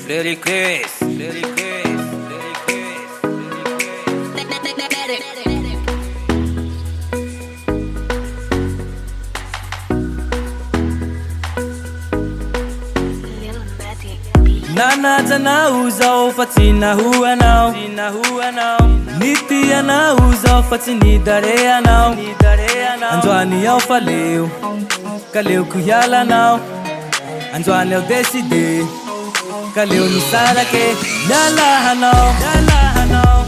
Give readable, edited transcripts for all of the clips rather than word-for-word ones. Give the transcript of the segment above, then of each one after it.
Fleury Chris, Fleury Chris, Nanajana uzao fatina huanao Nitiana uzao fatini dareanao Anjoani ao faleu Kaleu kuyala nao Anjoani ao decide Kaleu nisarake Nyala hanao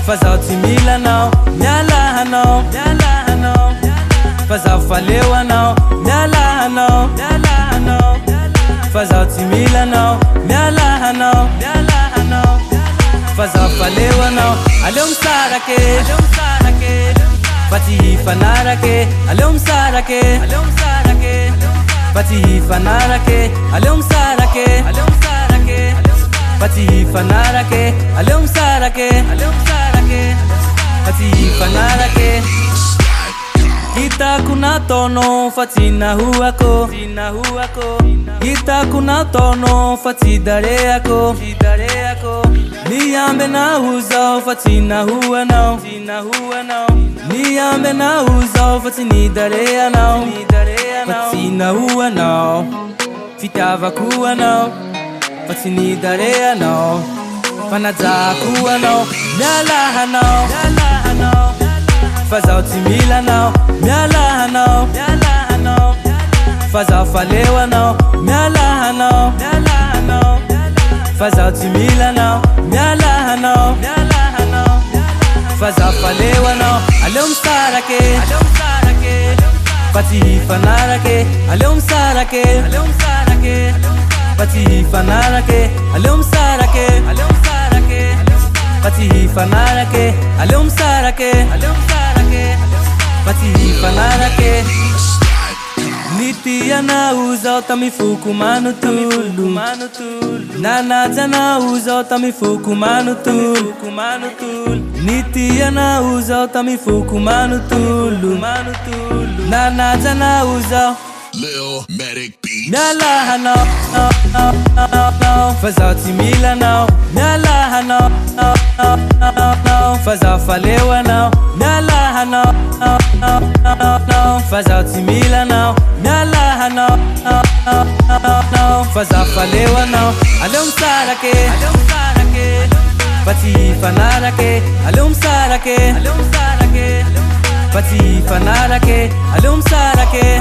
Fazao timila nao Nyala hanao Fazao falewa nao Nyala hanao Fazao timila nao Nyala hanao Fazao falewa nao Aleu msarake Fatihi fanarake Aleu msarake Fatihi fanarake Aleu msarake Fatihi fanarake Aleu msarake Fatihi fanarake Kita kuna tono fatina huako Kita kuna tono fatidare ako Niyambe na uzao fatina huanao Niyambe na uzao fatini dareanao Fatina huanao Fitava kuanao Fatini dareanao Fanaza kuanao Nyala hanao Fazao timila nao Nyala hanao Fazao falewa nao Nyala hanao Fazao timila nao Nyala hanao Fazao falewa nao Aleu msarake Fatihi fanarake Aleu msarake Fatihi fanarake Aleu msarake Fatihi fanarake Aleu msarake Fatihi fanarake Nitiana uzao tamifuku manutulu Nanajana uzao tamifuku manutulu Nitiana uzao tamifuku manutulu Nanajana uzao Lil Medic Beats. Nyala hanao Fazao timila nao Nyala hanao Fazao falewa nao Nyala hanao Fazao timila nao Nyala hanao Fazao falewa nao Aleu msarake Fatihi fanarake Aleu msarake Fatihi fanarake Aleu msarake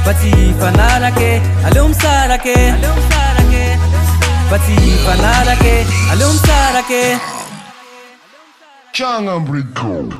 Fatihi fanarake Aleu msarake Fatihi fanarake Aleu msarake Changam Rico.